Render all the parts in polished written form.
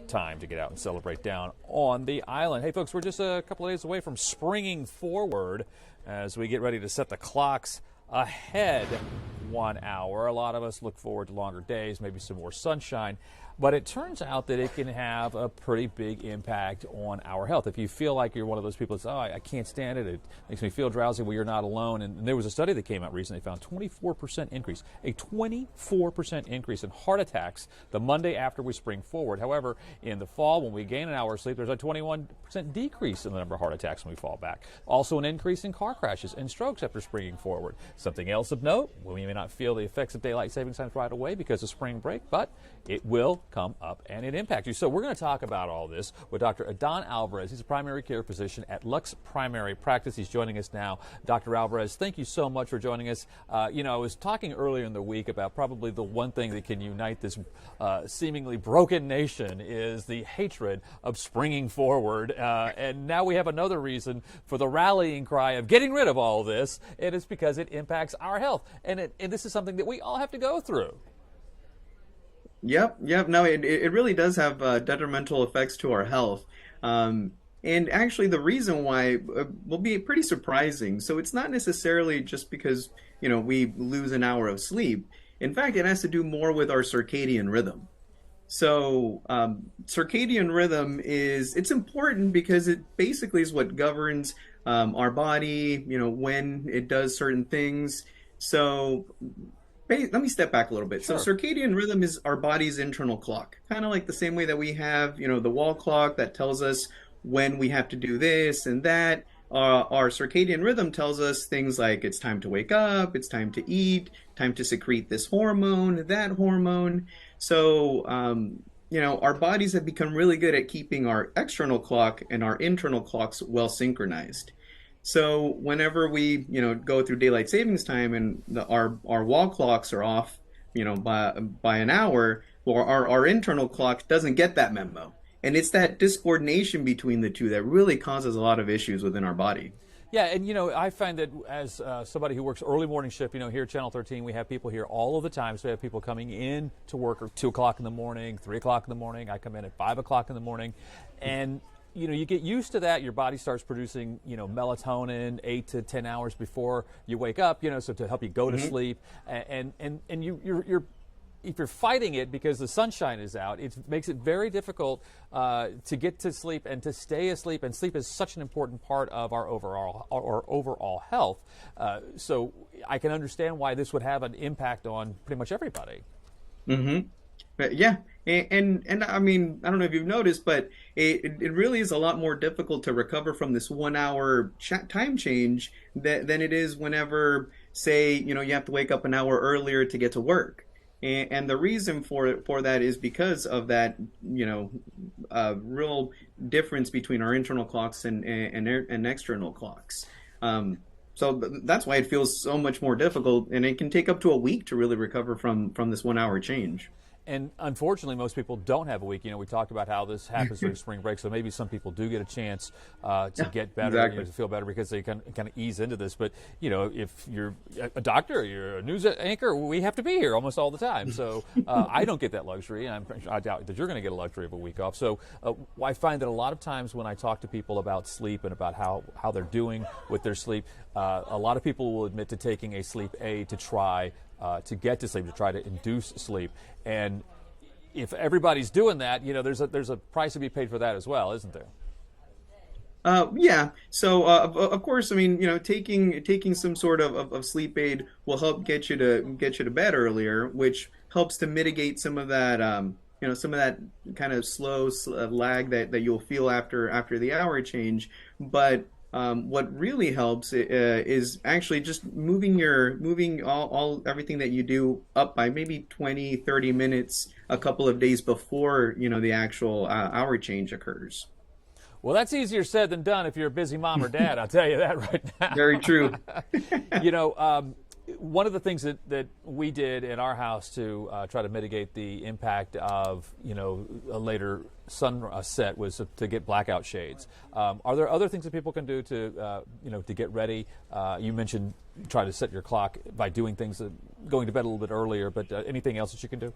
time to get out and celebrate down on the island. Hey, folks, we're just a couple of days away from springing forward as we get ready to set the clocks ahead 1 hour. A lot of us look forward to longer days, maybe some more sunshine. But it turns out that it can have a pretty big impact on our health. If you feel like you're one of those people that say, I can't stand it, it makes me feel drowsy, well, you're not alone. And there was a study that came out recently, found 24% increase, a 24% increase in heart attacks the Monday after we spring forward. However, in the fall, when we gain an hour of sleep, there's a 21% decrease in the number of heart attacks when we fall back. Also an increase in car crashes and strokes after springing forward. Something else of note, we may not feel the effects of daylight saving times right away because of spring break, but it will come up and it impacts you. So we're going to talk about all this with Dr. Adán Alvarez. He's a primary care physician at Lux Primary Practice. He's joining us now. Dr. Alvarez, thank you so much for joining us. I was talking earlier in the week about probably the one thing that can unite this seemingly broken nation is the hatred of springing forward. And now we have another reason for the rallying cry of getting rid of all this. And it's because it impacts our health. And this is something that we all have to go through. Yep. No, it really does have detrimental effects to our health. And actually, the reason why will be pretty surprising. So it's not necessarily just because, we lose an hour of sleep. In fact, it has to do more with our circadian rhythm. So circadian rhythm it's important because it basically is what governs our body, when it does certain things. So let me step back a little bit. Sure. So circadian rhythm is our body's internal clock, kind of like the same way that we have, the wall clock that tells us when we have to do this and that. Our circadian rhythm tells us things like it's time to wake up, it's time to eat, time to secrete this hormone, that hormone. So, our bodies have become really good at keeping our external clock and our internal clocks well synchronized. So whenever we, go through daylight savings time and our wall clocks are off, by an hour, well, our internal clock doesn't get that memo. And it's that discoordination between the two that really causes a lot of issues within our body. Yeah, and I find that as somebody who works early morning shift, here at Channel 13, we have people here all of the time. So we have people coming in to work at 2 o'clock in the morning, 3 o'clock in the morning. I come in at 5 o'clock in the morning. And you get used to that. Your body starts producing, melatonin 8 to 10 hours before you wake up, so to help you go to sleep. And you're if you're fighting it because the sunshine is out, it makes it very difficult to get to sleep and to stay asleep. And sleep is such an important part of our overall health. So I can understand why this would have an impact on pretty much everybody. Mm-hmm. Yeah. And I mean, I don't know if you've noticed, but it really is a lot more difficult to recover from this 1 hour time change than it is whenever, say, you have to wake up an hour earlier to get to work. And the reason for that is because of that, real difference between our internal clocks and external clocks. So that's why it feels so much more difficult, and it can take up to a week to really recover from this 1 hour change. And unfortunately, most people don't have a week. We talked about how this happens during spring break, so maybe some people do get a chance to get better, exactly. To feel better because they kind of ease into this. But, if you're a doctor, you're a news anchor, we have to be here almost all the time. So I don't get that luxury, and I doubt that you're going to get a luxury of a week off. So I find that a lot of times when I talk to people about sleep and about how they're doing with their sleep, a lot of people will admit to taking a sleep aid to try to get to sleep, to try to induce sleep. And if everybody's doing that, there's a price to be paid for that as well, isn't there? Yeah. So of course, I mean, taking some sort of sleep aid will help get you to bed earlier, which helps to mitigate some of that some of that kind of slow lag that you'll feel after the hour change. But what really helps is actually just moving everything that you do up by maybe 20-30 minutes a couple of days before the actual hour change occurs. Well, that's easier said than done if you're a busy mom or dad. I'll tell you that right now. Very true. One of the things that we did in our house to try to mitigate the impact of a later sunset was to get blackout shades. Are there other things that people can do to get ready? You mentioned try to set your clock by doing things, going to bed a little bit earlier, but anything else that you can do?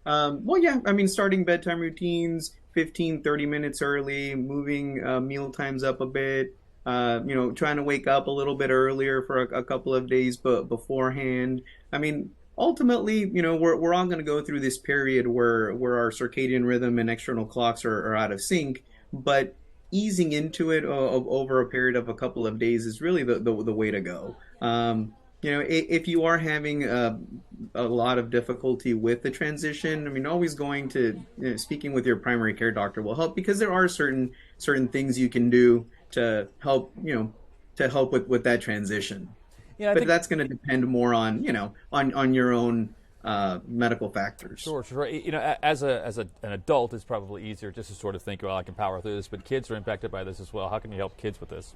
Well, yeah, I mean, starting bedtime routines 15, 30 minutes early, moving meal times up a bit, trying to wake up a little bit earlier for a couple of days but beforehand. I mean, ultimately, we're all going to go through this period where our circadian rhythm and external clocks are out of sync, but easing into it over a period of a couple of days is really the way to go. If you are having a lot of difficulty with the transition, I mean, always going to speaking with your primary care doctor will help because there are certain things you can do to help with that transition. Yeah, I But think. that's going to depend more on on your own medical factors. Sure, sure. An adult, it's probably easier just to sort of think, well, I can power through this. But kids are impacted by this as well. How can you help kids with this?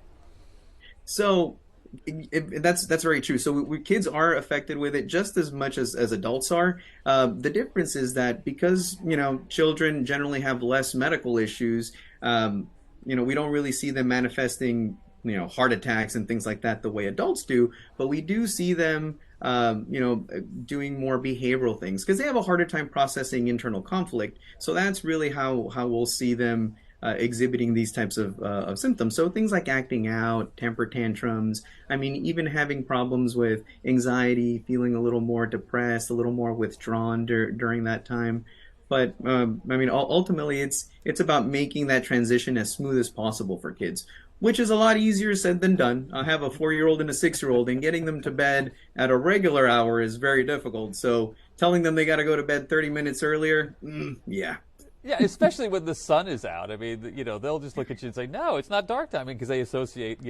So that's very true. So kids are affected with it just as much as adults are. The difference is that because children generally have less medical issues, we don't really see them manifesting heart attacks and things like that the way adults do. But we do see them doing more behavioral things because they have a harder time processing internal conflict. So that's really how we'll see them exhibiting these types of symptoms. So things like acting out, temper tantrums. I mean, even having problems with anxiety, feeling a little more depressed, a little more withdrawn during that time. But I mean, ultimately, it's about making that transition as smooth as possible for kids, which is a lot easier said than done. I have a 4-year-old and a 6-year-old, and getting them to bed at a regular hour is very difficult. So telling them they got to go to bed 30 minutes earlier, yeah. Yeah, especially when the sun is out. I mean, they'll just look at you and say, "No, it's not dark time," because they associate,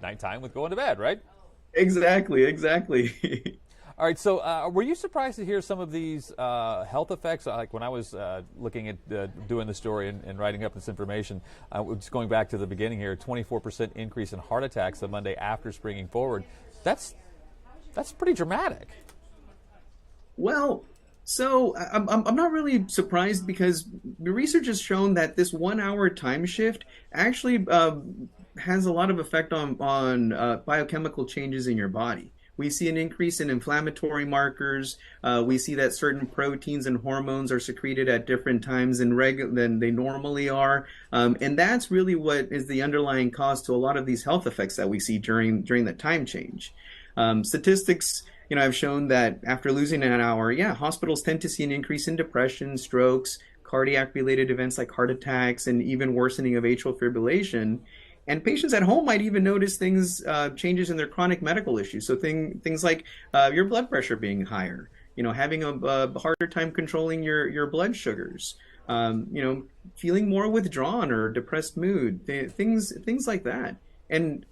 nighttime with going to bed, right? Exactly, exactly. All right. So, were you surprised to hear some of these health effects? Like when I was looking at doing the story and writing up this information, just going back to the beginning here, 24% increase in heart attacks the Monday after springing forward. That's pretty dramatic. Well, so I'm not really surprised because the research has shown that this 1 hour time shift actually has a lot of effect on biochemical changes in your body. We see an increase in inflammatory markers. We see that certain proteins and hormones are secreted at different times than they normally are, and that's really what is the underlying cause to a lot of these health effects that we see during the time change. Statistics, have shown that after losing an hour, yeah, hospitals tend to see an increase in depression, strokes, cardiac-related events like heart attacks, and even worsening of atrial fibrillation. And patients at home might even notice changes in their chronic medical issues. So things like your blood pressure being higher, having a harder time controlling your blood sugars, feeling more withdrawn or depressed mood, things like that. And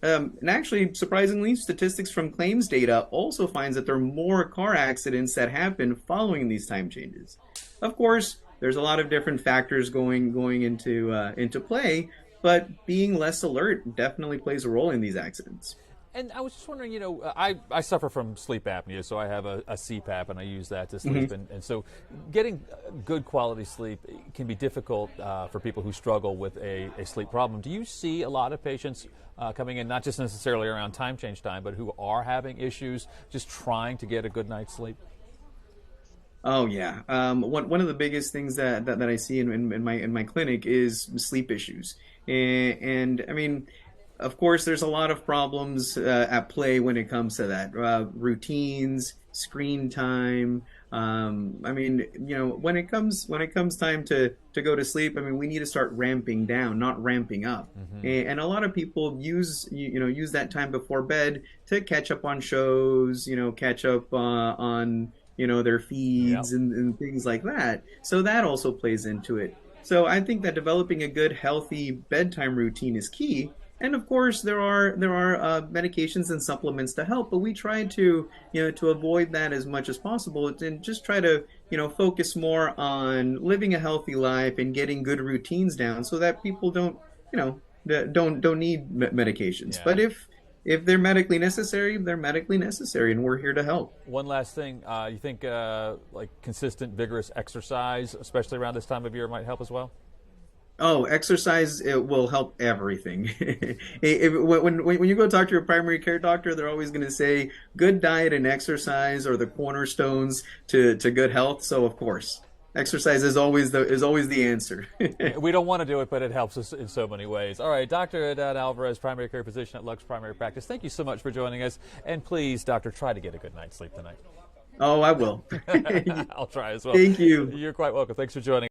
actually, surprisingly, statistics from claims data also finds that there are more car accidents that happen following these time changes. Of course, there's a lot of different factors going into play, but being less alert definitely plays a role in these accidents. And I was just wondering, I suffer from sleep apnea, so I have a CPAP and I use that to sleep. Mm-hmm. And so getting good quality sleep can be difficult for people who struggle with a sleep problem. Do you see a lot of patients coming in, not just necessarily around time change time, but who are having issues just trying to get a good night's sleep? Oh yeah. One of the biggest things that I see in my clinic is sleep issues, and I mean, of course, there's a lot of problems at play when it comes to that. Routines, screen time. I mean, when it comes time to go to sleep, I mean, we need to start ramping down, not ramping up. And a lot of people use that time before bed to catch up on shows, catch up on their Yep. feeds and things like that. So that also plays into it. So I think that developing a good, healthy bedtime routine is key. And of course, there are medications and supplements to help, but we try to avoid that as much as possible and just try to focus more on living a healthy life and getting good routines down, so that people don't need medications. Yeah. But if they're medically necessary, they're medically necessary, and we're here to help. One last thing, you think like consistent, vigorous exercise, especially around this time of year, might help as well? Oh, exercise, it will help everything. When you go talk to your primary care doctor, they're always going to say good diet and exercise are the cornerstones to good health. So, of course, exercise is always the answer. We don't want to do it, but it helps us in so many ways. All right, Dr. Adad Alvarez, primary care physician at Lux Primary Practice. Thank you so much for joining us. And please, doctor, try to get a good night's sleep tonight. Oh, I will. I'll try as well. Thank you. You're quite welcome. Thanks for joining us.